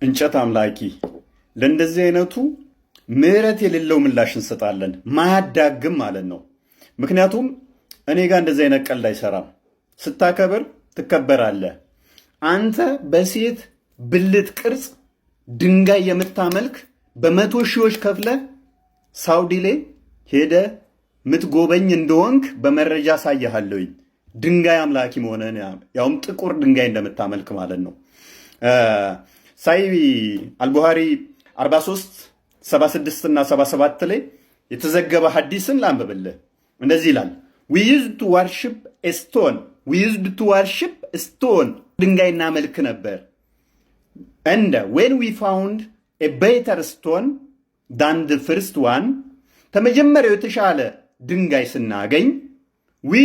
እንጨት አምላኪ ለእንደዚህ አይነቱ ምህረት የሌለው ምላሽ እንሰጣለን። ማያዳግም ማለት ነው። ምክንያቱም እኔ ጋር እንደዚህ አይነት ቀልድ አይሰራም። ስታከብር ትከበራለህ። አንተ በሴት ብልት ቅርጽ ድንጋይ የምታመልክ በመቶ ሺዎች ከፍለ ሳውዲ ላይ ሄደ ምትጎበኝ እንደሆንክ በመረጃ ሳያለሁኝ ድንጋይ አምላኪ መሆነን ያውም ጥቁር ድንጋይ እንደምታመልክ ማለት ነው። ሳይ አልቡሃሪ 43 76 እና 77 ላይ የተዘገበ ሐዲስን ላንብብልህ። እንደዚህ ይላል we used to worship a stone ድንጋይ እናመልክ ነበር and when we found a better stone than the first one ከመጀመሪያው የተሻለ ድንጋይ ስናገኝ we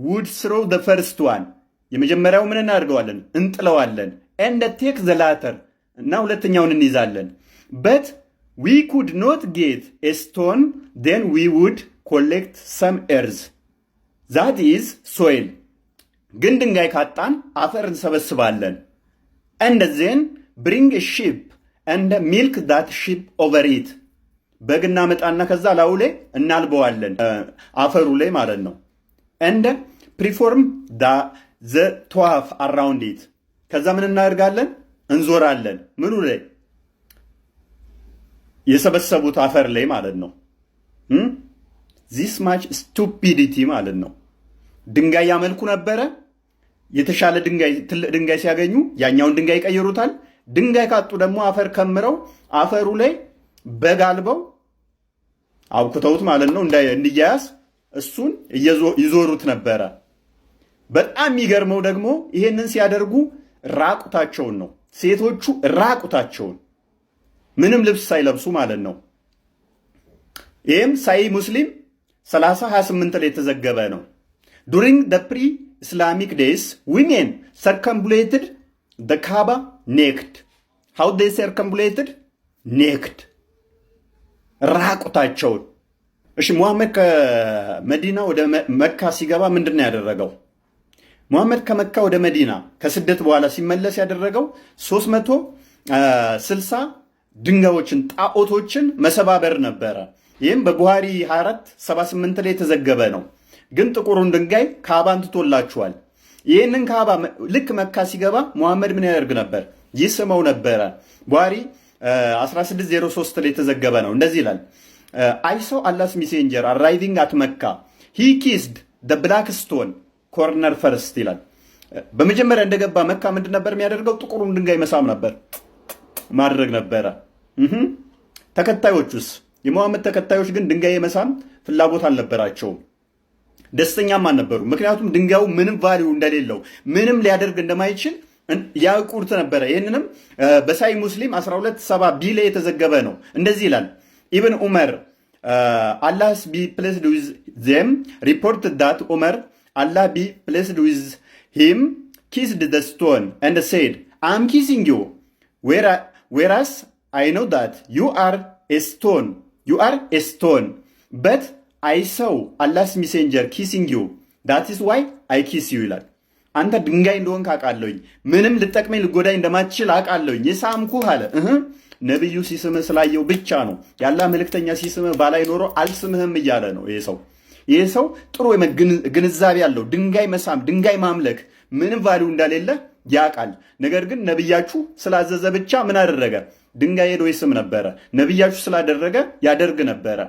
would throw the first one የመጀመሪያው ምን እናደርገዋለን? እንጥለዋለን and take the latter እና ሁለተኛውን እንይዛለን but we could not get a stone then we would collect some earth that is soil ግን ድንጋይ ካጣን አፈር እንሰበስባለን and then bring a sheep and milk that sheep over it በግና መጣና ከዛ ላዩ ላይ እናልበዋለን አፈሩ ላይ ማለት ነው and perform the tawaf around it ከዛ ምን እናደርጋለን? እንዞራለን ምኑ ላይ? የሰበሰቡት አፈር ላይ ማለት ነው። this much stupidity ማለት ነው። ድንጋይ ያመልኩ ነበረ። የተሻለ ድንጋይ ትልቅ ድንጋይ ሲያገኙ ያኛውን ድንጋይ ይቀይሩታል። ድንጋይ ካጡ ደግሞ አፈር ከምረው አፈሩ ላይ በጋልበው አውክተውት ማለት ነው እንዲያያዝ እሱን ይዞሩት ነበረ። በጣም የሚገርመው ደግሞ ይሄንን ሲያደርጉ ራቁታቸውን ነው። ሴቶቹ ራቁታቸውን ምንም ልብስ ሳይለብሱ ማለት ነው። ይህም ሳይ ሙስሊም 30:28 ላይ የተዘገበ ነው። during the pre-Islamic days women circumambulated the Kaaba naked. how they circumambulated? naked ራቁታቸውን። እሺ ሙሐመድ ከመዲና ወደ መካ ሲገባ ምንድነው ያደረገው? ሙሐመድ ከመካ ወደ መዲና ከስደት በኋላ ሲመለስ ያደረገው 360 ድንጋዮችን ጣዖቶችን መሰባበር ነበረ። ይህም በቡሃሪ 24:78 ላይ የተዘገበ ነው። ግን ጥቁሩን ድንጋይ ካባን ትቶላችኋል። ይህንን ካባ ልክ መካ ሲገባ ሙሐመድ ምን ያደርግ ነበር? ይስመው ነበረ። ቡሃሪ 16:03 ላይ የተዘገበ ነው። እንደዚህ ይላል I saw Allah's messenger arriving at Mecca. He kissed the black stone corner first ይላል። በመጀመሪያ እንደገባ መካ ምንድን ነበር የሚያደርገው? ጥቁሩን ድንጋይ መሳም ነበር ማድረግ ነበረ። ተከታዮቹስ? የሙሐመድ ተከታዮች ግን ድንጋይ የመሳም ፍላጎት አልነበራቸውም፣ ደስተኛም አልነበሩ። ምክንያቱም ድንጋዩ ምንም ቫልዩ እንደሌለው ምንም ሊያደርግ እንደማይችል ያውቁት ነበረ። ይህንንም በሳይ ሙስሊም 12:7 ቢ ላይ የተዘገበ ነው። እንደዚህ ይላል ኢብን ዑመር Allah be pleased with them reported that Umar Allah be pleased with him kissed the stone and said I am kissing you whereas I know that you are a stone but I saw Allah's messenger kissing you that is why I kiss you ይላል። አንተ ድንጋይ እንደሆንክ አውቃለሁኝ፣ ምንም ልጠቅመኝ ልጎዳኝ እንደማትችል አውቃለሁኝ፣ የሳምኩህ አለ። ነብዩ ሲስምህ ስላየው ብቻ ነው። ያላ መልእክተኛ ሲስምህ ባላይ ኖሮ አልስምህም እያለ ነው። ይሄ ሰው ጥሩ ግንዛቤ ያለው ድንጋይ መሳም ድንጋይ ማምለክ ምንም ቫልዩ እንደሌለ ያውቃል። ነገር ግን ነብያችሁ ስላዘዘ ብቻ ምን አደረገ? ድንጋይ ሄዶ ይስም ነበረ። ነብያችሁ ስላደረገ ያደርግ ነበረ።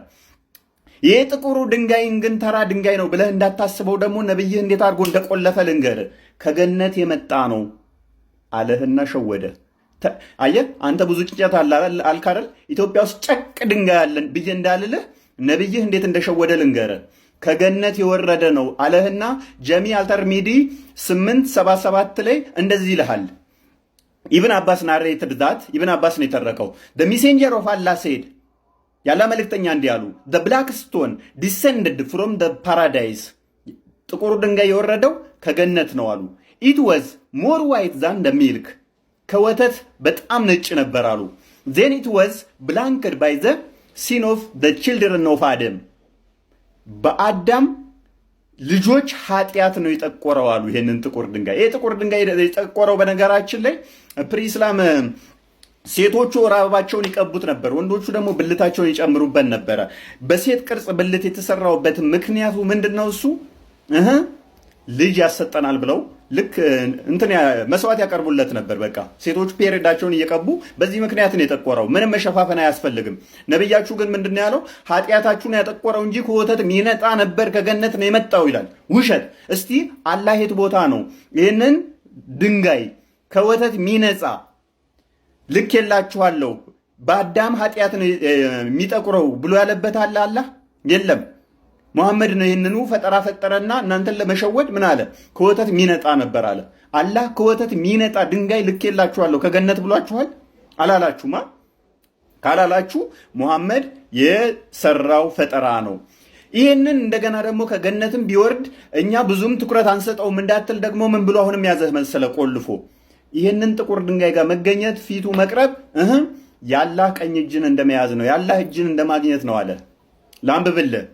ይሄ ጥቁሩ ድንጋይን ግን ተራ ድንጋይ ነው ብለህ እንዳታስበው ደግሞ ነብይህ እንዴት አድርጎ እንደቆለፈ ልንገር። ከገነት የመጣ ነው አለህና ሸወደ። አየህ አንተ ብዙ ጭንጨት አልካረል ኢትዮጵያ ውስጥ ጨቅ ድንጋይ አለን ብዬ እንዳልልህ ነብይህ እንዴት እንደሸወደ ልንገር። ከገነት የወረደ ነው አለህና ጀሚ አልተርሚዲ 8:77 ላይ እንደዚህ ይልሃል። ኢብን አባስ ናሬትድ ዛት ኢብን አባስ ነው የተረከው the messenger of Allah said ያላ መልእክተኛ እንዲህ አሉ the black stone descended from the paradise ጥቁሩ ድንጋይ የወረደው ከገነት ነው አሉ it was more white than the milk ከወተት በጣም ነጭ ነበር አሉ then it was blanched by the sin of the children of Adam በአዳም ልጆች ኃጢአት ነው የጠቆረው አሉ ይሄንን ጥቁር ድንጋይ። ይሄ ጥቁር ድንጋይ የጠቆረው በነገራችን ላይ ፕሪስላም ሴቶቹ ወር አበባቸውን ይቀቡት ነበር፣ ወንዶቹ ደግሞ ብልታቸውን ይጨምሩበት ነበረ። በሴት ቅርጽ ብልት የተሰራውበት ምክንያቱ ምንድነው? እሱ ልጅ ያሰጠናል ብለው ልክ እንትን መስዋዕት ያቀርቡለት ነበር። በቃ ሴቶቹ ፔሬዳቸውን እየቀቡ በዚህ ምክንያት ነው የጠቆረው። ምንም መሸፋፈን አያስፈልግም። ነብያችሁ ግን ምንድነው ያለው? ኃጢአታችሁን ያጠቆረው እንጂ ከወተት ሚነጣ ነበር ከገነት ነው የመጣው ይላል። ውሸት። እስቲ አላህ የት ቦታ ነው ይህንን ድንጋይ ከወተት ሚነጻ ልክ የላችኋለሁ በአዳም ኃጢአት ነው የሚጠቁረው ብሎ ያለበት አለ? አላህ የለም። ሙሐመድ ነው ይህንኑ ፈጠራ ፈጠረና እናንተን ለመሸወድ ምን አለ? ከወተት ሚነጣ ነበር አለ። አላህ ከወተት ሚነጣ ድንጋይ ልክ የላችኋለሁ ከገነት ብሏችኋል? አላላችሁማ። ካላላችሁ ሙሐመድ የሰራው ፈጠራ ነው። ይህንን እንደገና ደግሞ ከገነትም ቢወርድ እኛ ብዙም ትኩረት አንሰጠውም እንዳትል ደግሞ ምን ብሎ አሁንም ያዘህ መሰለ ቆልፎ ይህንን ጥቁር ድንጋይ ጋር መገኘት ፊቱ መቅረብ የአላህ ቀኝ እጅን እንደመያዝ ነው፣ የአላህ እጅን እንደማግኘት ነው አለ። ላንብብልህ።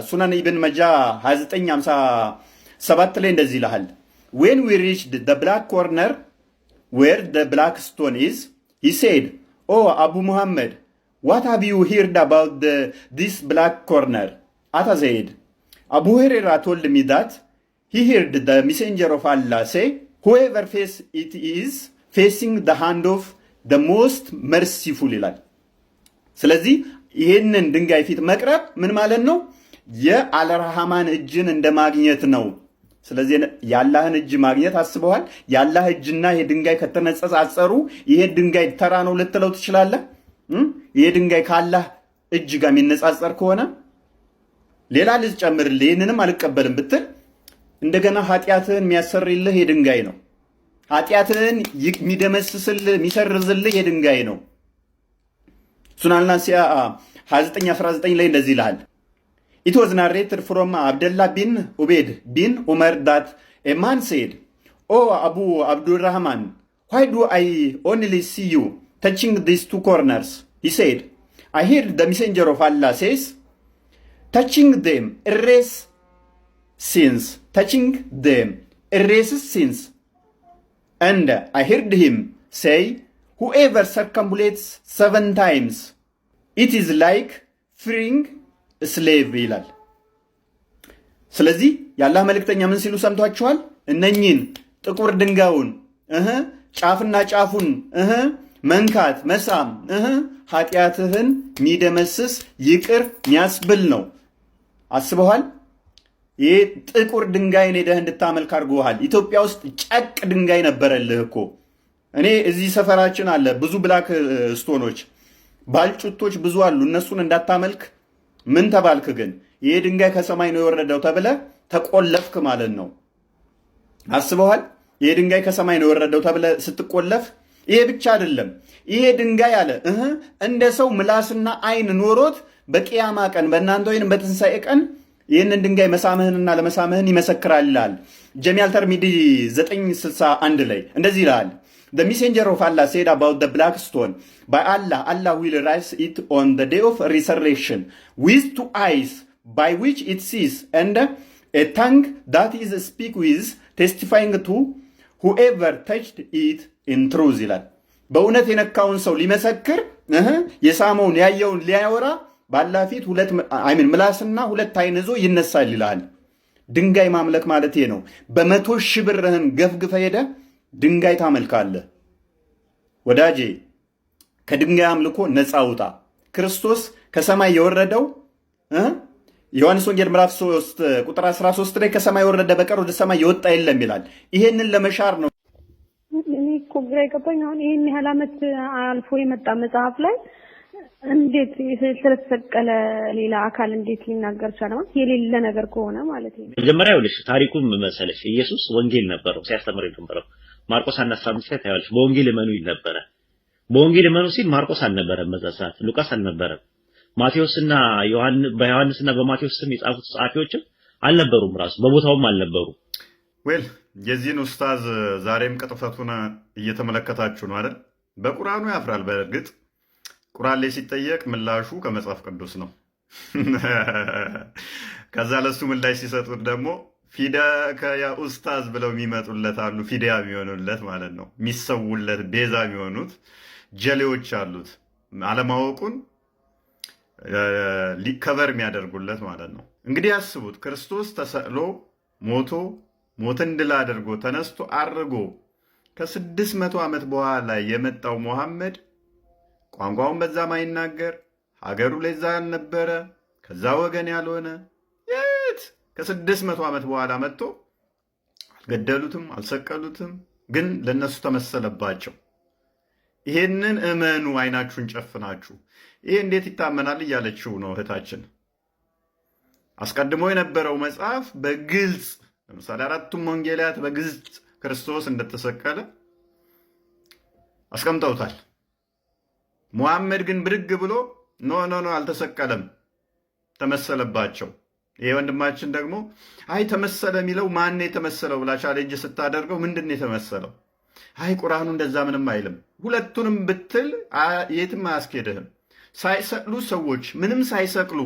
ሱነን ኢብን መጃ 2957 ላይ እንደዚህ ይልሃል። ዌን ዊ ሪችድ ዘ ብላክ ኮርነር ዌር ዘ ብላክ ስቶን ኢዝ ሂ ሴድ ኦ አቡ ሙሐመድ ዋት ሃቭ ዩ ሂርድ አባውት ዲስ ብላክ ኮርነር? አታ ዘይድ አቡ ሁረይራ ቶልድ ሚ ዛት ሂ ሂርድ ዘ ሜሴንጀር ኦፍ አላህ ሴይ whoever face it is facing the hand of the most merciful ይላል። ስለዚህ ይህንን ድንጋይ ፊት መቅረብ ምን ማለት ነው? የአልረሃማን እጅን እንደማግኘት ነው። ስለዚህ የአላህን እጅ ማግኘት አስበዋል። የአላህ እጅና ይሄ ድንጋይ ከተነጻጸሩ ይሄ ድንጋይ ተራ ነው ልትለው ትችላለህ? ይሄ ድንጋይ ከአላህ እጅ ጋር የሚነጻጸር ከሆነ ሌላ ልጨምርልህ ይህንንም አልቀበልም ብትል እንደገና ኃጢአትህን የሚያሰርልህ የድንጋይ ነው። ኃጢአትህን የሚደመስስልህ የሚሰርዝልህ የድንጋይ ነው። ሱነን ናሲያ 2919 ላይ እንደዚህ ይልሃል። It was narrated from Abdullah bin Ubaid bin Umar that a man said, "Oh Abu Abdurrahman, why do I only see you touching these two corners?" He said, "I heard the messenger of Allah says, touching them erase sins. Touching them erases sins. And I heard him say, whoever circumambulates 7 times, it is like freeing a slave ይላል። ስለዚህ የአላህ መልእክተኛ ምን ሲሉ ሰምቷችኋል? እነኚህን ጥቁር ድንጋዩን ጫፍና ጫፉን መንካት መሳም ኃጢአትህን ሚደመስስ ይቅር ሚያስብል ነው። አስበዋል? ይህ ጥቁር ድንጋይን ሄደህ እንድታመልክ አድርጎሃል። ኢትዮጵያ ውስጥ ጨቅ ድንጋይ ነበረልህ እኮ። እኔ እዚህ ሰፈራችን አለ ብዙ ብላክ ስቶኖች ባልጩቶች ብዙ አሉ። እነሱን እንዳታመልክ ምን ተባልክ? ግን ይሄ ድንጋይ ከሰማይ ነው የወረደው ተብለ ተቆለፍክ ማለት ነው። አስበዋል? ይሄ ድንጋይ ከሰማይ ነው የወረደው ተብለ ስትቆለፍ፣ ይሄ ብቻ አይደለም። ይሄ ድንጋይ አለ እንደ ሰው ምላስና አይን ኖሮት በቂያማ ቀን በእናንተ ወይንም በትንሣኤ ቀን ይህንን ድንጋይ መሳምህንና ለመሳምህን ይመሰክራል ይላል። ጀሚዓል ተርሚዲ 961 ላይ እንደዚህ ይላል። The messenger of Allah said about the black stone, by Allah, Allah will rise it on the day of resurrection with 2 eyes by which it sees and a tongue that is speak with, testifying to whoever touched it in truth ይላል። በእውነት የነካውን ሰው ሊመሰክር የሳመውን ያየውን ሊያወራ በአላህ ፊት ምላስና 2 አይን ይዞ ይነሳል ይላል። ድንጋይ ማምለክ ማለት ይሄ ነው። በ100 ሺህ ብርህን ገፍግፈ ሄደ ድንጋይ ታመልካለህ። ወዳጄ ከድንጋይ አምልኮ ነፃ ውጣ። ክርስቶስ ከሰማይ የወረደው ዮሐንስ ወንጌል ምዕራፍ 3 ቁጥር 13 ላይ ከሰማይ የወረደ በቀር ወደ ሰማይ የወጣ የለም ይላል። ይሄንን ለመሻር ነው። እኔ እኮ ግራ የገባኝ አሁን ይሄን ያህል ዓመት አልፎ የመጣ መጽሐፍ ላይ እንዴት ስለተሰቀለ ሌላ አካል እንዴት ሊናገር ቻለ? ማለት የሌለ ነገር ከሆነ ማለት ነው። መጀመሪያ ይኸውልሽ ታሪኩን መሰለሽ ኢየሱስ ወንጌል ነበረው ሲያስተምር የነበረው ማርቆስ 1:15 ላይ ታያለሽ። በወንጌል እመኑ ይል ነበረ። በወንጌል እመኑ ሲል ማርቆስ አልነበረም፣ በዛ ሰዓት ሉቃስ አልነበረም፣ ማቴዎስና በዮሐንስና በማቴዎስ ስም የጻፉት ጸሐፊዎችም አልነበሩም፣ ራሱ በቦታውም አልነበሩ። ዌል የዚህን ኡስታዝ ዛሬም ቅጥፈቱን እየተመለከታችሁ ነው አይደል? በቁርአኑ ያፍራል። በእርግጥ ቁርአን ላይ ሲጠየቅ ምላሹ ከመጽሐፍ ቅዱስ ነው። ከዛ ለሱ ምላሽ ሲሰጡት ደግሞ ፊዳከ ያ ኡስታዝ ብለው የሚመጡለት አሉ። ፊዲያ የሚሆኑለት ማለት ነው፣ የሚሰውለት ቤዛ የሚሆኑት ጀሌዎች አሉት፣ አለማወቁን ሊከበር የሚያደርጉለት ማለት ነው። እንግዲህ ያስቡት፣ ክርስቶስ ተሰቅሎ ሞቶ ሞትን ድል አድርጎ ተነስቶ አርጎ ከ600 ዓመት በኋላ የመጣው ሙሐመድ ቋንቋውን በዛ ማይናገር ሀገሩ ላይ እዛ ያልነበረ ከዛ ወገን ያልሆነ የት ከ600 ዓመት በኋላ መጥቶ አልገደሉትም፣ አልሰቀሉትም፣ ግን ለነሱ ተመሰለባቸው። ይሄንን እመኑ፣ አይናችሁን ጨፍናችሁ። ይሄ እንዴት ይታመናል እያለችው ነው እህታችን። አስቀድሞ የነበረው መጽሐፍ በግልጽ ለምሳሌ 4ቱም ወንጌላት በግልጽ ክርስቶስ እንደተሰቀለ አስቀምጠውታል። ሙሐመድ ግን ብድግ ብሎ ኖ አልተሰቀለም፣ ተመሰለባቸው። ይሄ ወንድማችን ደግሞ አይ ተመሰለ የሚለው ማን የተመሰለው ብላ ቻሌንጅ ስታደርገው ምንድን የተመሰለው? አይ ቁርአኑ እንደዛ ምንም አይልም። ሁለቱንም ብትል የትም አያስኬድህም። ሳይሰቅሉ ሰዎች ምንም ሳይሰቅሉ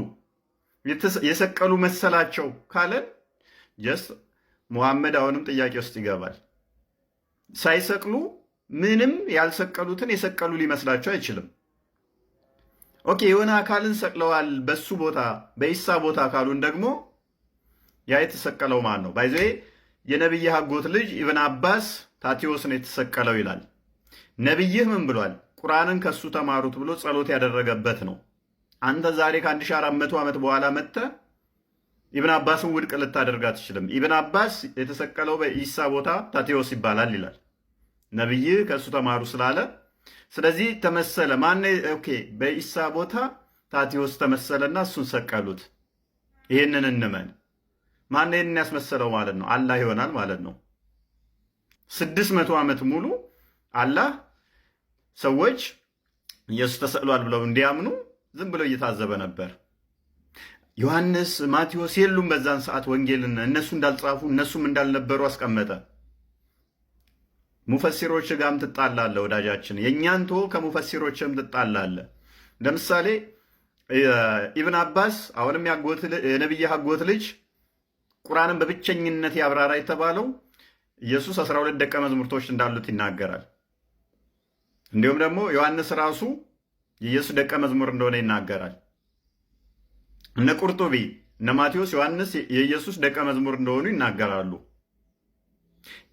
የሰቀሉ መሰላቸው ካለን ጀስት ሙሐመድ አሁንም ጥያቄ ውስጥ ይገባል። ሳይሰቅሉ ምንም ያልሰቀሉትን የሰቀሉ ሊመስላቸው አይችልም። ኦኬ የሆነ አካልን ሰቅለዋል በሱ ቦታ በኢሳ ቦታ ካሉን ደግሞ ያ የተሰቀለው ማን ነው? ባይዘ የነብይ አጎት ልጅ ኢብን አባስ ታቲዮስ ነው የተሰቀለው ይላል። ነብይህ ምን ብሏል? ቁርአንን ከሱ ተማሩት ብሎ ጸሎት ያደረገበት ነው። አንተ ዛሬ ከ1400 ዓመት በኋላ መጥተህ ኢብን አባስን ውድቅ ልታደርግ አትችልም። ኢብን አባስ የተሰቀለው በኢሳ ቦታ ታቲዮስ ይባላል ይላል። ነብይህ ከሱ ተማሩ ስላለ ስለዚህ ተመሰለ። ማን ኦኬ በኢሳ ቦታ ታቲዮስ ተመሰለና እሱን ሰቀሉት። ይሄንን እንመን። ማን ይሄንን ያስመሰለው ማለት ነው? አላህ ይሆናል ማለት ነው። 600 ዓመት ሙሉ አላህ ሰዎች ኢየሱስ ተሰቅሏል ብለው እንዲያምኑ ዝም ብሎ እየታዘበ ነበር። ዮሐንስ፣ ማቴዎስ የሉም በዛን ሰዓት ወንጌልን እነሱ እንዳልጻፉ እነሱም እንዳልነበሩ አስቀመጠ። ሙፈሲሮች ጋርም ትጣላለ ወዳጃችን፣ የእኛን ቶ ከሙፈሲሮችም ትጣላለ። ለምሳሌ ኢብን አባስ አሁንም የነቢይ አጎት ልጅ ቁርአንን በብቸኝነት ያብራራ የተባለው ኢየሱስ 12 ደቀ መዛሙርቶች እንዳሉት ይናገራል። እንዲሁም ደግሞ ዮሐንስ ራሱ የኢየሱስ ደቀ መዝሙር እንደሆነ ይናገራል። እነ ቁርጡቢ፣ እነ ማቴዎስ፣ ዮሐንስ የኢየሱስ ደቀ መዝሙር እንደሆኑ ይናገራሉ።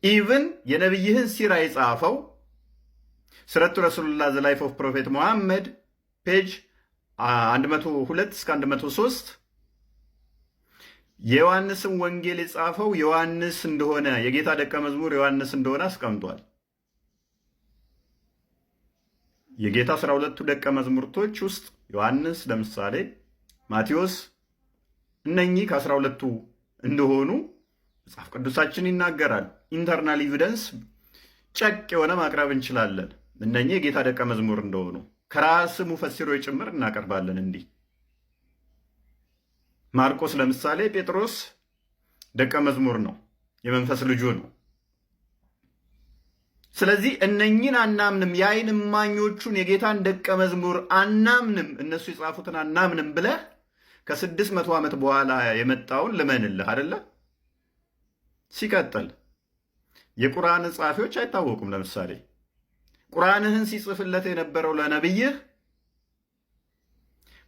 ኢቭን የነብይህን ሲራ የጻፈው ስረቱ ረሱሉላህ ዘ ላይፍ ኦፍ ፕሮፌት ሙሐመድ ፔጅ 102 እስከ 103 የዮሐንስን ወንጌል የጻፈው ዮሐንስ እንደሆነ የጌታ ደቀ መዝሙር ዮሐንስ እንደሆነ አስቀምጧል። የጌታ 12ቱ ደቀ መዝሙርቶች ውስጥ ዮሐንስ ለምሳሌ፣ ማቴዎስ እነኚህ ከ12ቱ እንደሆኑ መጽሐፍ ቅዱሳችን ይናገራል። ኢንተርናል ኤቪደንስ ጨቅ የሆነ ማቅረብ እንችላለን። እነኚህ የጌታ ደቀ መዝሙር እንደሆኑ ከራስ ሙፈሲሮች ጭምር እናቀርባለን። እንዲህ ማርቆስ ለምሳሌ ጴጥሮስ ደቀ መዝሙር ነው፣ የመንፈስ ልጁ ነው። ስለዚህ እነኚህን አናምንም፣ የዓይን እማኞቹን የጌታን ደቀ መዝሙር አናምንም፣ እነሱ የጻፉትን አናምንም ብለህ ከ600 ዓመት በኋላ የመጣውን ልመንልህ አይደለ? ሲቀጥል የቁርአን ጸሐፊዎች አይታወቁም። ለምሳሌ ቁርአንህን ሲጽፍለት የነበረው ለነብይህ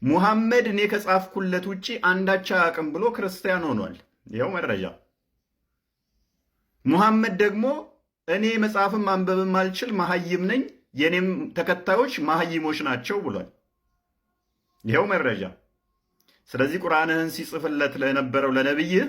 ሙሐመድ እኔ ከጻፍኩለት ውጪ አንዳች አያውቅም ብሎ ክርስቲያን ሆኗል። ይኸው መረጃ። ሙሐመድ ደግሞ እኔ መጽሐፍም ማንበብም አልችል መሐይም ነኝ፣ የኔም ተከታዮች መሐይሞች ናቸው ብሏል። ይኸው መረጃ። ስለዚህ ቁርአንህን ሲጽፍለት ለነበረው ለነብይህ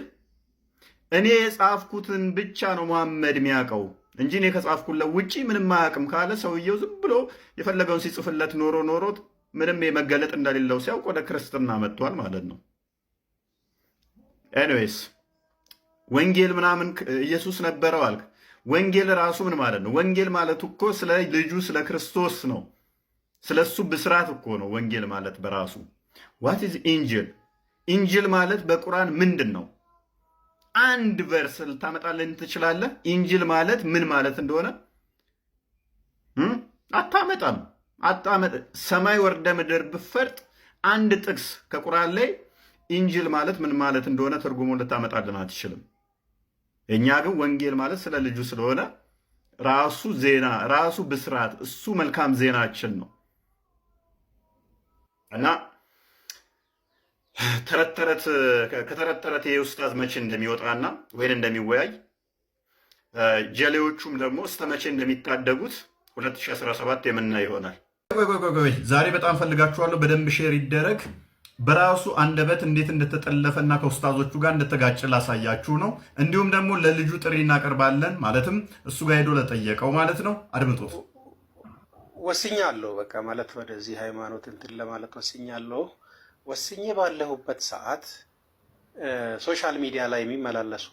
እኔ የጻፍኩትን ብቻ ነው ሙሐመድ የሚያውቀው እንጂ እኔ ከጻፍኩለት ውጪ ምንም አያውቅም ካለ ሰውየው ዝም ብሎ የፈለገውን ሲጽፍለት ኖሮት ምንም የመገለጥ እንደሌለው ሲያውቅ ወደ ክርስትና መጥቷል ማለት ነው። ኤኒዌይስ ወንጌል ምናምን ኢየሱስ ነበረው አልክ። ወንጌል ራሱ ምን ማለት ነው? ወንጌል ማለት እኮ ስለ ልጁ ስለ ክርስቶስ ነው። ስለሱ ብስራት እኮ ነው ወንጌል ማለት በራሱ። ዋት ኢዝ ኢንጅል? ኢንጅል ማለት በቁርአን ምንድን ነው? አንድ ቨርስ ልታመጣልን ትችላለህ? ኢንጅል ማለት ምን ማለት እንደሆነ አታመጣም። ሰማይ ወርደ ምድር ብፈርጥ አንድ ጥቅስ ከቁርአን ላይ ኢንጅል ማለት ምን ማለት እንደሆነ ትርጉሙን ልታመጣልን አትችልም። የእኛ ግን ወንጌል ማለት ስለ ልጁ ስለሆነ ራሱ ዜና ራሱ ብስራት እሱ መልካም ዜናችን ነው እና ከተረት ተረት ይሄ ኡስታዝ መቼ እንደሚወጣና ወይን እንደሚወያይ ጀሌዎቹም ደግሞ እስከ መቼ እንደሚታደጉት 2017 የምናይ ይሆናል። ዛሬ በጣም ፈልጋችኋለሁ። በደንብ ሼር ይደረግ። በራሱ አንደበት እንዴት እንደተጠለፈና ከኡስታዞቹ ጋር እንደተጋጨ ላሳያችሁ ነው። እንዲሁም ደግሞ ለልጁ ጥሪ እናቀርባለን። ማለትም እሱ ጋር ሄዶ ለጠየቀው ማለት ነው። አድምጡት። ወስኛለሁ በቃ ማለት ወደዚህ ሃይማኖት እንትን ለማለት ወስኛለሁ። ወስኜ ባለሁበት ሰዓት ሶሻል ሚዲያ ላይ የሚመላለሱ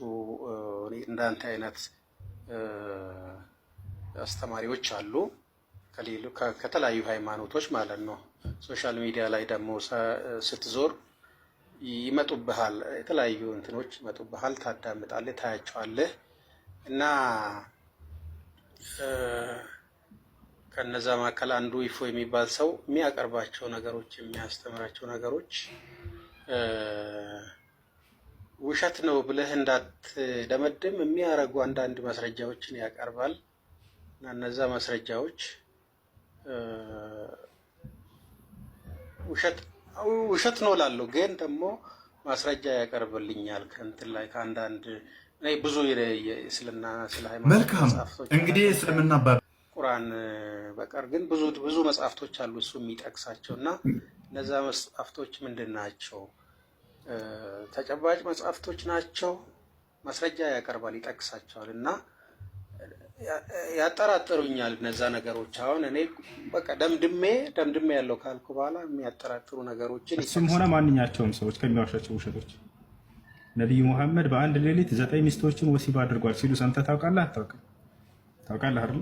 እንዳንተ አይነት አስተማሪዎች አሉ ከተለያዩ ሃይማኖቶች ማለት ነው። ሶሻል ሚዲያ ላይ ደግሞ ስትዞር ይመጡብሃል፣ የተለያዩ እንትኖች ይመጡብሃል፣ ታዳምጣለህ፣ ታያቸዋለህ እና ከነዛ መካከል አንዱ ይፎ የሚባል ሰው የሚያቀርባቸው ነገሮች የሚያስተምራቸው ነገሮች ውሸት ነው ብለህ እንዳትደመድም የሚያደርጉ አንዳንድ ማስረጃዎችን ያቀርባል እና እነዛ ማስረጃዎች ውሸት ነው ላለው ግን ደግሞ ማስረጃ ያቀርብልኛል ከእንትን ላይ ከአንዳንድ ብዙ የእስልምና ስለ ሃይማኖት መልካም እንግዲህ እስልምና ቁርአን በቀር ግን ብዙ መጽሐፍቶች አሉ እሱ የሚጠቅሳቸው እና እነዛ መጽሐፍቶች ምንድን ናቸው? ተጨባጭ መጽሐፍቶች ናቸው። ማስረጃ ያቀርባል፣ ይጠቅሳቸዋል እና ያጠራጥሩኛል እነዛ ነገሮች። አሁን እኔ በቃ ደምድሜ ያለው ካልኩ በኋላ የሚያጠራጥሩ ነገሮችን እሱም ሆነ ማንኛቸውም ሰዎች ከሚዋሻቸው ውሸቶች ነቢዩ ሙሐመድ በአንድ ሌሊት 9 ሚስቶችን ወሲብ አድርጓል ሲሉ ሰምተህ ታውቃለህ? አታውቅም? ታውቃለህ አይደል?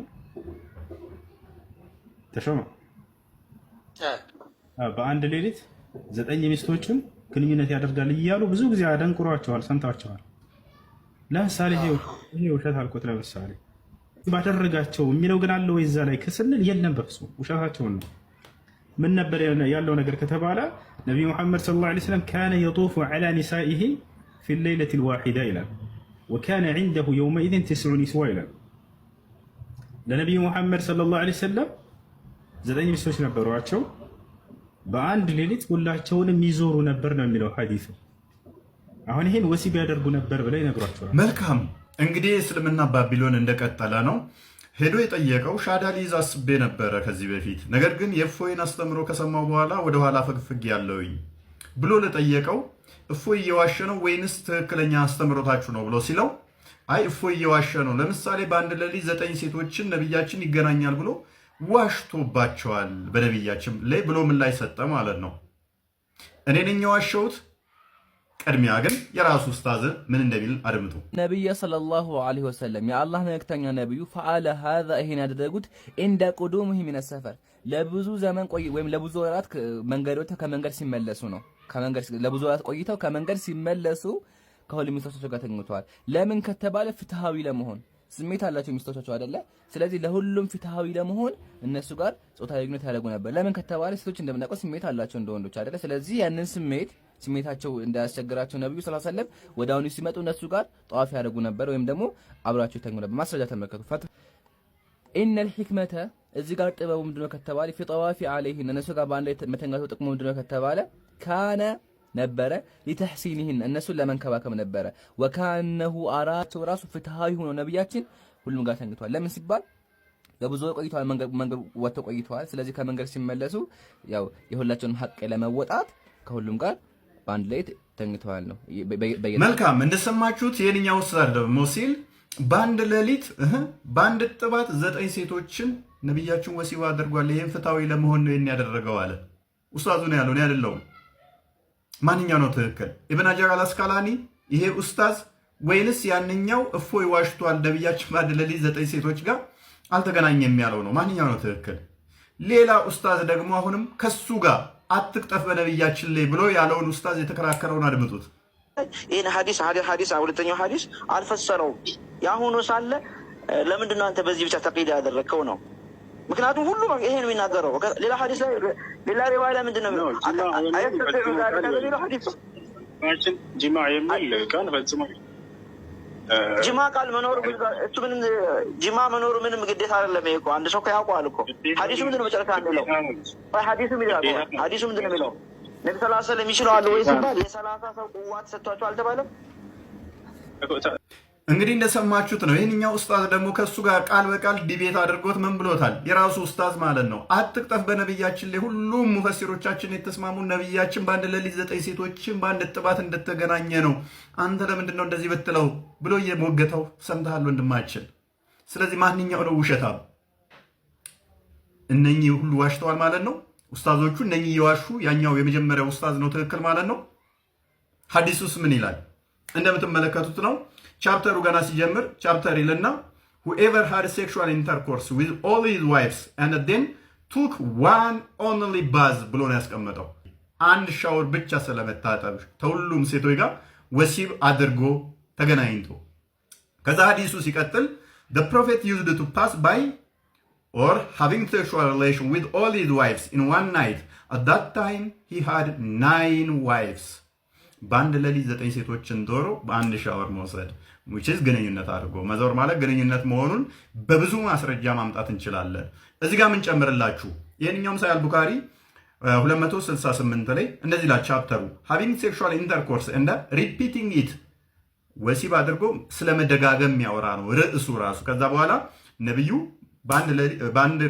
ተሾመ በአንድ ሌሊት 9 ሚስቶችን ግንኙነት ያደርጋል እያሉ ብዙ ጊዜ አደንቁሯቸዋል፣ ሰምታቸዋል። ለምሳሌ ይሄ ውሸት አልኩት። ለምሳሌ ባደረጋቸው የሚለው ግን አለ ወይ እዛ ላይ ከስንል የለም፣ በፍጹም ውሸታቸውን ነው። ምን ነበር ያለው ነገር ከተባለ ነቢዩ ሙሐመድ ሰለላሁ ዐለይሂ ወሰለም ካነ የጡፉ ዐላ ኒሳኢሂ ፊ ሌይለቲ ልዋሒዳ ይላል ወካነ ዒንደሁ የውመኢዝን 9 ኒስዋ ይላል። ለነቢዩ ሙሐመድ ሰለላሁ ዐለይሂ ወሰለም 9 ሚስቶች ነበሯቸው። በአንድ ሌሊት ሁላቸውንም ይዞሩ ነበር ነው የሚለው ሐዲሱ። አሁን ይሄን ወሲብ ያደርጉ ነበር ብለው ይነግሯቸዋል። መልካም እንግዲህ እስልምና ባቢሎን እንደቀጠለ ነው። ሄዶ የጠየቀው ሻዳ ሊይዝ አስቤ ነበረ ከዚህ በፊት ነገር ግን የእፎይን አስተምሮ ከሰማው በኋላ ወደኋላ ፈግፍግ ያለውኝ ብሎ ለጠየቀው እፎይ እየዋሸ ነው ወይንስ ትክክለኛ አስተምሮታችሁ ነው ብሎ ሲለው አይ እፎይ እየዋሸ ነው፣ ለምሳሌ በአንድ ሌሊት 9 ሴቶችን ነብያችን ይገናኛል ብሎ ዋሽቶባቸዋል በነብያችን ላይ ብሎ ምን ላይ ሰጠ ማለት ነው። እኔ ነኝ የዋሸሁት። ቅድሚያ ግን የራሱ ኡስታዝ ምን እንደሚል አድምጡ። ነብዩ ሰለላሁ ዐለይሂ ወሰለም የአላህ መልእክተኛ ነብዩ ፈአለ ሀዛ ይሄን ያደረጉት እንደ ቁዱሙሂ ሚነ ሰፈር ለብዙ ዘመን ወይም ለብዙ ወራት ከመንገድ ሲመለሱ ነው። ለብዙ ወራት ቆይተው ከመንገድ ሲመለሱ ከሁሉ ሚስቶቻቸው ጋር ተኝተዋል። ለምን ከተባለ ፍትሃዊ ለመሆን ስሜት አላቸው ሚስቶቻቸው አይደለ? ስለዚህ ለሁሉም ፍትሃዊ ለመሆን እነሱ ጋር ጾታዊ ግንኙነት ያደርጉ ነበር። ለምን ከተባለ ሴቶች እንደምናውቀው ስሜት አላቸው እንደ ወንዶች አይደለ? ስለዚህ ያንን ስሜታቸው እንዳያስቸግራቸው ነብዩ ሰለላሁ ዐለይሂ ወሰለም ወደ አሁኑ ሲመጡ እነሱ ጋር ጠዋፍ ያደርጉ ነበር ወይም ደግሞ አብራቸው ይተኙ ነበር። ማስረጃ ተመልከቱ። ኢነል ሂክመተ እዚህ ጋር ጥበቡ ምንድነው ከተባለ ፊጠዋፊ አለይሂን እነሱ ጋር በአንድ ላይ መተኛቱ ጥቅሙ ምንድነው ከተባለ ካነ ነበረ ሊተህሲኒህን እነሱን ለመንከባከብ ነበረ። ወካነሁ አራቸው ራሱ ፍትሃዊ ሆኖ ነብያችን ሁሉም ጋር ተኝተዋል። ለምን ሲባል ለብዙ ቆይተዋል፣ መንገድ ወጥተው ቆይተዋል። ስለዚህ ከመንገድ ሲመለሱ ያው የሁላቸውን ሐቅ ለመወጣት ከሁሉም ጋር በአንድ ላይ ተኝተዋል ነው። መልካም እንደሰማችሁት የኛው ኡስታዝ ደግሞ ሲል በአንድ ሌሊት በአንድ ጥባት 9 ሴቶችን ነብያችን ወሲብ አድርጓል። ይሄን ፍትሃዊ ለመሆን ነው ያደረገው አለ ኡስታዙ ነው ያለው፣ እኔ አይደለሁም። ማንኛው ነው ትክክል? ኢብን ሀጀር አልአስቀላኒ ይሄ ኡስታዝ ወይንስ ያንኛው እፎይ ዋሽቷል ነብያችን በአንድ ሌሊት 9 ሴቶች ጋር አልተገናኘም ያለው ነው? ማንኛው ነው ትክክል? ሌላ ኡስታዝ ደግሞ አሁንም ከሱ ጋር አትቅጠፍ በነብያችን ላይ ብሎ ያለውን ኡስታዝ የተከራከረውን አድምጡት። ይሄን ሐዲስ ሁለተኛው ሐዲስ አልፈሰረው ያሁኑ ሳለ ለምንድን ነው አንተ በዚህ ብቻ ተቂዳ ያደረከው ነው? ምክንያቱም ሁሉ ይሄን የሚናገረው ሌላ ሐዲስ ላይ ሌላ ሪዋያ ላይ ምንድን ነው ጂማ የሚል ቃል ፈጽሞ ጂማ ቃል መኖሩ እሱ ምንም ጂማ መኖሩ ምንም ግዴታ አይደለም። ይሄ እኮ አንድ ሰው እኮ ያውቀዋል እኮ። ሐዲሱ ምንድን ነው መጨረሻ የሚለው? ሐዲሱ ምንድን ነው የሚለው? ነቢ ሰለላሁ ዐለይሂ ወሰለም ይችላሉ ወይ ሲባል የ30 ሰው ቁዋ ተሰጥቷቸው አልተባለም? እንግዲህ እንደሰማችሁት ነው። ይህንኛው ኡስታዝ ደግሞ ከእሱ ጋር ቃል በቃል ዲቤት አድርጎት ምን ብሎታል? የራሱ ኡስታዝ ማለት ነው። አትቅጠፍ በነብያችን ላይ ሁሉም ሙፈሲሮቻችን የተስማሙ ነብያችን በአንድ ሌሊት 9 ሴቶችን በአንድ እጥባት እንደተገናኘ ነው። አንተ ለምንድን ነው እንደዚህ ብትለው ብሎ እየሞገተው ሰምተሃል ወንድማችን። ስለዚህ ማንኛው ነው ውሸታም? እነኚህ ሁሉ ዋሽተዋል ማለት ነው። ኡስታዞቹ እነኚህ እየዋሹ ያኛው የመጀመሪያው ኡስታዝ ነው ትክክል ማለት ነው። ሐዲሱስ ምን ይላል? እንደምትመለከቱት ነው። ቻፕተሩ ገና ሲጀምር ቻፕተር ይልና whoever had sexual intercourse with all his wives and then took one only bath ብሎ ነው ያስቀመጠው። አንድ ሻወር ብቻ ስለመታጠብ ከሁሉም ሴቶች ጋር ወሲብ አድርጎ ተገናኝቶ። ከዛ ሐዲሱ ሲቀጥል the prophet used to pass by or having sexual relation with all his wives in one night. At that time he had 9 wives. በአንድ ሌሊት 9 ሴቶችን ዶሮ በአንድ ሻወር መውሰድ which is ግንኙነት አድርጎ መዞር ማለት ግንኙነት መሆኑን በብዙ ማስረጃ ማምጣት እንችላለን። እዚህ ጋር ምን ጨምርላችሁ? ይሄንኛውም ሳይል ቡኻሪ 268 ላይ እንደዚህ ይላል ቻፕተሩ having sexual intercourse and repeating it ወሲብ አድርጎ ስለመደጋገም የሚያወራ ነው ርዕሱ ራሱ። ከዛ በኋላ ነብዩ በአንድ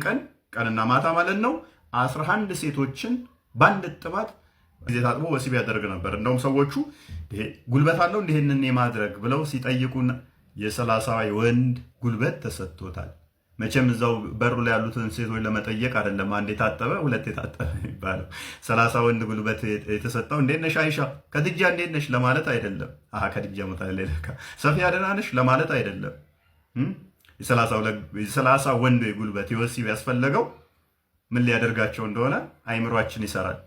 ቀንና ማታ ማለት ነው 11 ሴቶችን በአንድ ጥባት ጊዜ ታጥቦ ወሲብ ያደርግ ነበር። እንደውም ሰዎቹ ይሄ ጉልበት አለው እንዲህንን የማድረግ ብለው ሲጠይቁን የ30 ወንድ ጉልበት ተሰጥቶታል። መቼም እዛው በሩ ላይ ያሉትን ሴቶች ለመጠየቅ አይደለም አንድ የታጠበ ሁለት የታጠበ የሚባለው 30 ወንድ ጉልበት የተሰጠው እንዴት ነሽ አይሻ ከድጃ እንዴት ነሽ ለማለት አይደለም። ከድጃ ሞታ ላይ ሰፊያ ደህና ነሽ ለማለት አይደለም። የ30 ወንድ ጉልበት የወሲብ ያስፈለገው ምን ሊያደርጋቸው እንደሆነ አይምሯችን ይሰራል።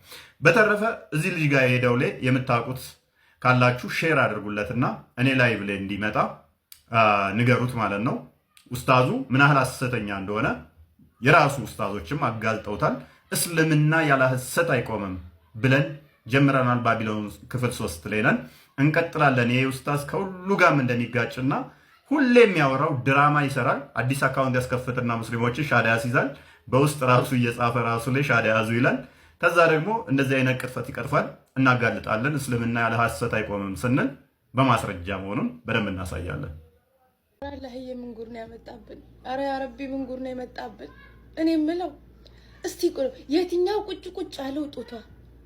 በተረፈ እዚህ ልጅ ጋር የሄደው ላይ የምታውቁት ካላችሁ ሼር አድርጉለትና እኔ ላይቭ ላይ እንዲመጣ ንገሩት ማለት ነው። ኡስታዙ ምን ያህል ሐሰተኛ እንደሆነ የራሱ ኡስታዞችም አጋልጠውታል። እስልምና ያለ ሐሰት አይቆምም ብለን ጀምረናል። ባቢሎን ክፍል 3 ላይ ነን፣ እንቀጥላለን። ይሄ ኡስታዝ ከሁሉ ጋርም እንደሚጋጭና ሁሌ የሚያወራው ድራማ ይሰራል። አዲስ አካውንት ያስከፍትና ሙስሊሞችን ሻዳ ያስይዛል። በውስጥ ራሱ እየጻፈ ራሱ ላይ ሻዳ ያዙ ይላል። ከዛ ደግሞ እንደዚህ አይነት ቅጥፈት ይቀርፋል። እናጋልጣለን። እስልምና ያለ ሐሰት አይቆምም ስንል በማስረጃ መሆኑን በደንብ እናሳያለን። አላህዬ ምን ጉድ ነው ያመጣብን? አረ ያ ረቢ ምን ጉድ ነው የመጣብን? እኔ የምለው እስቲ የትኛው ቁጭ ያለው ጡቷ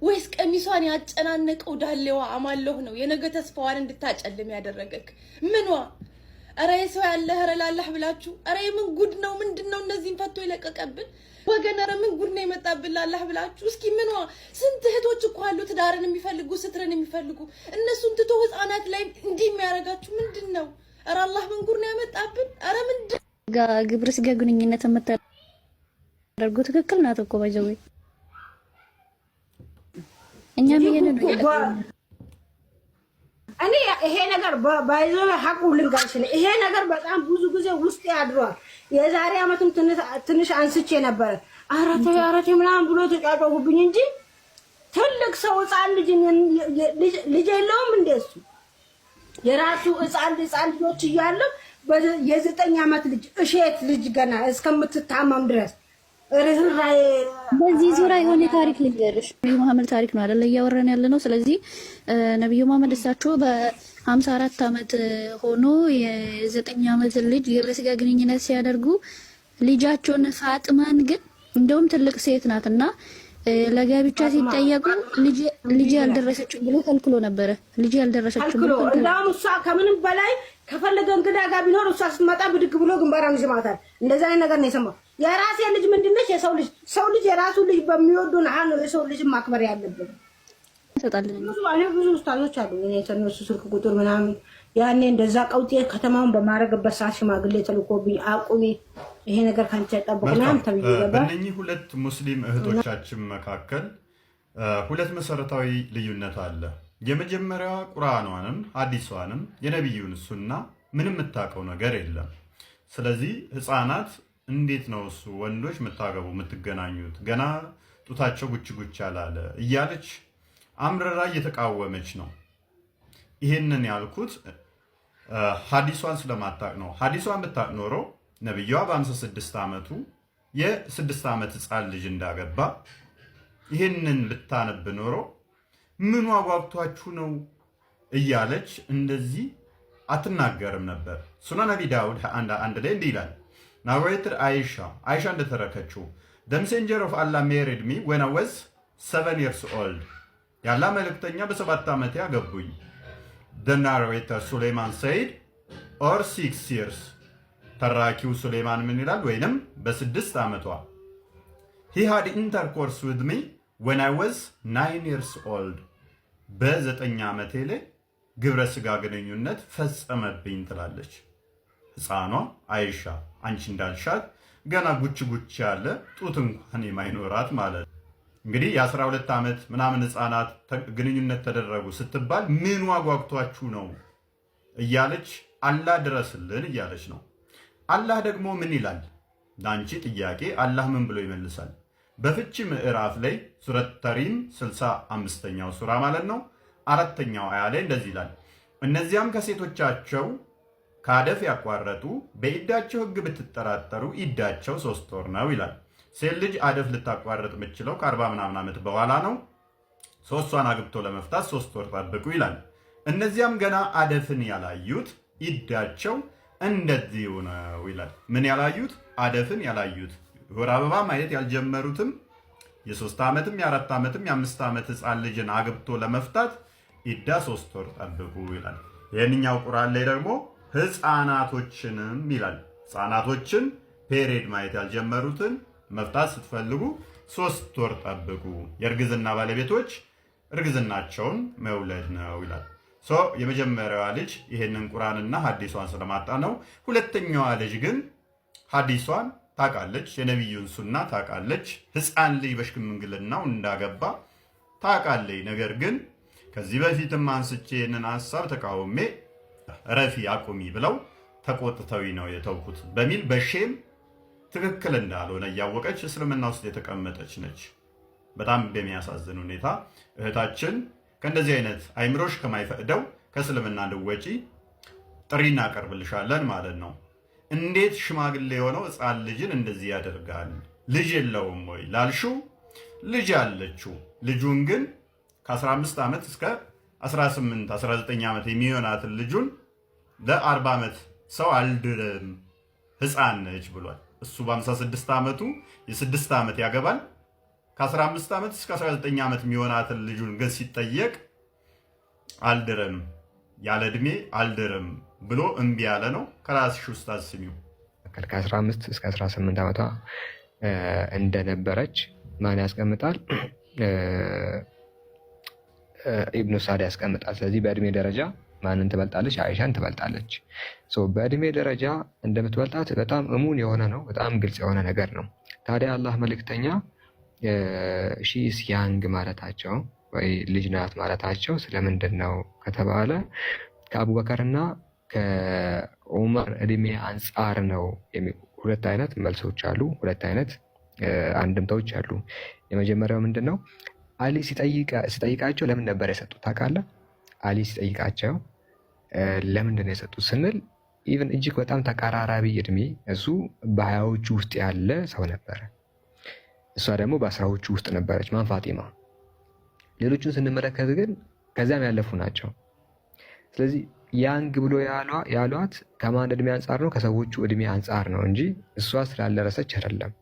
ወይስ ቀሚሷን ያጨናነቀው ዳሌዋ አማለሁ ነው የነገ ተስፋዋን እንድታጨልም ያደረገክ? ምኗ? አረ የሰው ያለ ላላህ ብላችሁ አረ ምን ጉድ ነው? ምንድነው እነዚህን ፈቶ ይለቀቀብን ወገን? አረ ምን ጉድ ነው የመጣብን ላላህ ብላችሁ እስኪ ምኗ? ስንት እህቶች እኮ አሉ ትዳርን የሚፈልጉ ስትርን የሚፈልጉ እነሱን ትቶ ህፃናት ላይ እንዲህ የሚያረጋችሁ ምንድነው? አረ አላህ ምን ጉድ ነው ያመጣብን? አረ ምንድን ግብረ ስጋ ግንኙነት የምታደርጉ ትክክል ናት እኮ ባይዘው እኛም ይሄንን እኔ ይሄ ነገር ባይዘው ሐቁ ልንገርሽ ይሄ ነገር በጣም ብዙ ጊዜ ውስጥ ያድሯል። የዛሬ አመትም ትንሽ አንስቼ ነበር አረቴ ምናምን ብሎ ተጫጫሁብኝ እንጂ ትልቅ ሰው ህፃን ልጅ የለውም እንደሱ የራሱ ህፃን ልጆች እያለ የ9 አመት ልጅ እሸት ልጅ ገና እስከምትታመም ድረስ በዚህ ዙሪያ የሆነ ታሪክ ልንገርሽ። ነብዩ መሐመድ ታሪክ ነው አይደል እያወራን ያለ ነው። ስለዚህ ነብዩ መሐመድ እሳቸው በ54 አመት ሆኖ የ9 አመት ልጅ ግብረ ስጋ ግንኙነት ሲያደርጉ ልጃቸውን ፋጥማን ግን እንደውም ትልቅ ሴት ናትና ለጋብቻ ሲጠየቁ ልጅ ያልደረሰችው ብሎ ከልክሎ ነበረ። ልጅ ያልደረሰችው ብሎ እንዳውም እሷ ከምንም በላይ ከፈለገ እንግዳ ጋር ቢኖር እሷ ስትመጣ ብድግ ብሎ ግንባራን ይስማታል። እንደዛ አይነት ነገር ነው የሰማው። የራሴ ልጅ ምንድነሽ? ሰው ልጅ የራሱ ልጅ በሚወዱን አሁን ነው የሰው ልጅ ማክበር ያለብን። ብዙ ኡስታዞች አሉ እኔ የተነሱ ስልክ ቁጥር ምናምን ያኔ እንደዛ ቀውጤ ከተማውን በማረግበት ሰዓት ሽማግሌ ተልኮብኝ አቁሚ ይሄ ነገር ካንቺ አይጠበቅም ተብዬ ነበር። በእነኚህ ሁለት ሙስሊም እህቶቻችን መካከል ሁለት መሰረታዊ ልዩነት አለ። የመጀመሪያዋ ቁርአኗንም ሐዲሷንም የነብዩን ሱና ምንም የምታውቀው ነገር የለም። ስለዚህ ህፃናት እንዴት ነው እሱ ወንዶች የምታገቡ የምትገናኙት ገና ጡታቸው ጉች ያላለ እያለች አምረራ እየተቃወመች ነው። ይሄንን ያልኩት ሀዲሷን ስለማታቅ ነው። ሀዲሷን ብታቅ ኖሮ ነብዩዋ በ56 ዓመቱ የ6 ዓመት ህፃን ልጅ እንዳገባ ይህንን ብታነብ ኖሮ ምኑ አጓግቷችሁ ነው እያለች እንደዚህ አትናገርም ነበር። ሱናን አቢ ዳውድ አንድ ላይ እንዲህ ይላል ናሬትድ አይሻ እንደተረከችው the messenger of Allah married me when I was 7 years old ያላ መልእክተኛ በ7 ዓመቴ ያገቡኝ። the narrator ሱሌይማን said or 6 years ተራኪው ሱሌይማን ምን ይላል? ወይንም በ6 ዓመቷ he had intercourse with me when I was 9 years old በ9 ዓመቴ ላይ ግብረ ስጋ ግንኙነት ፈጸመብኝ ትላለች ህፃኗ አይሻ። አንቺ እንዳልሻት ገና ጉች ያለ ጡት እንኳን የማይኖራት ማለት ነው። እንግዲህ የ12 ዓመት ምናምን ህፃናት ግንኙነት ተደረጉ ስትባል ምን ዋጓግቷችሁ ነው እያለች አላህ ድረስልን እያለች ነው። አላህ ደግሞ ምን ይላል? ለአንቺ ጥያቄ አላህ ምን ብሎ ይመልሳል? በፍቺ ምዕራፍ ላይ ሱረት ተሪም 65ኛው ሱራ ማለት ነው 4ኛው አያ ላይ እንደዚህ ይላል፣ እነዚያም ከሴቶቻቸው ካደፍ ያቋረጡ በኢዳቸው ህግ ብትጠራጠሩ ኢዳቸው 3 ወር ነው ይላል። ሴት ልጅ አደፍ ልታቋረጥ የምችለው ከ40 ምናምን ዓመት በኋላ ነው። ሶስቷን አግብቶ ለመፍታት 3 ወር ጠብቁ ይላል። እነዚያም ገና አደፍን ያላዩት ኢዳቸው እንደዚሁ ነው ይላል። ምን ያላዩት? አደፍን ያላዩት ወር አበባ ማየት ያልጀመሩትም የ3 ዓመትም የ4 ዓመትም የ5 ዓመት ህፃን ልጅን አግብቶ ለመፍታት ኢዳ 3 ወር ጠብቁ ይላል። ይህንኛው ቁርአን ላይ ደግሞ ህፃናቶችንም ይላል። ህፃናቶችን ፔሬድ ማየት ያልጀመሩትን መፍታት ስትፈልጉ 3 ወር ጠብቁ። የእርግዝና ባለቤቶች እርግዝናቸውን መውለድ ነው ይላል። የመጀመሪያዋ ልጅ ይሄንን ቁርአንና ሐዲሷን ስለማጣ ነው። ሁለተኛዋ ልጅ ግን ሐዲሷን ታውቃለች፣ የነቢዩን ሱና ታውቃለች፣ ህፃን ልጅ በሽምግልናው እንዳገባ ታውቃለች። ነገር ግን ከዚህ በፊትም አንስቼ ይህንን ሀሳብ ተቃውሜ ረፊ አቁሚ ብለው ተቆጥተው ነው የተውኩት በሚል በሼም ትክክል እንዳልሆነ እያወቀች እስልምና ውስጥ የተቀመጠች ነች። በጣም በሚያሳዝን ሁኔታ እህታችን ከእንደዚህ አይነት አይምሮሽ ከማይፈቅደው ከእስልምና እንድትወጪ ጥሪ እናቀርብልሻለን ማለት ነው። እንዴት ሽማግሌ የሆነው ህፃን ልጅን እንደዚህ ያደርጋል? ልጅ የለውም ወይ ላልሽው ልጅ አለችው። ልጁን ግን ከ15 ዓመት እስከ 18 19 ዓመት የሚሆናትን ልጁን ለ40 ዓመት ሰው አልድርም ህፃን ነች ብሏል። እሱ በ56 ዓመቱ የ6 ዓመት ያገባል። ከ15 ዓመት እስከ 19 ዓመት የሚሆናትን ልጁን ግን ሲጠየቅ አልድርም ያለ ዕድሜ አልድርም ብሎ እምቢ ያለ ነው። ከራስሽ ውስጥ አስሚው። ከ15 እስከ 18 ዓመቷ እንደነበረች ማን ያስቀምጣል? ኢብኑ ሳድ ያስቀምጣል። ስለዚህ በእድሜ ደረጃ ማንን ትበልጣለች? አይሻን ትበልጣለች። በእድሜ ደረጃ እንደምትበልጣት በጣም እሙን የሆነ ነው። በጣም ግልጽ የሆነ ነገር ነው። ታዲያ አላህ መልእክተኛ ሺስ ያንግ ማለታቸው ወይ ልጅ ናት ማለታቸው ስለምንድን ነው ከተባለ ከአቡበከርና ከዑመር እድሜ አንጻር ነው። ሁለት አይነት መልሶች አሉ። ሁለት አይነት አንድምታዎች አሉ። የመጀመሪያው ምንድን ነው? አሊ ሲጠይቃቸው ለምን ነበር የሰጡት ታውቃለህ? አሊ ሲጠይቃቸው ለምንድን ነው የሰጡት ስንል ኢቨን እጅግ በጣም ተቀራራቢ እድሜ፣ እሱ በሀያዎቹ ውስጥ ያለ ሰው ነበረ፣ እሷ ደግሞ በ10ዎቹ ውስጥ ነበረች። ማን? ፋጢማ። ሌሎቹን ስንመለከት ግን ከዚያም ያለፉ ናቸው። ስለዚህ ያንግ ብሎ ያሏት ከማን እድሜ አንጻር ነው? ከሰዎቹ እድሜ አንጻር ነው እንጂ እሷ ስላልደረሰች አይደለም።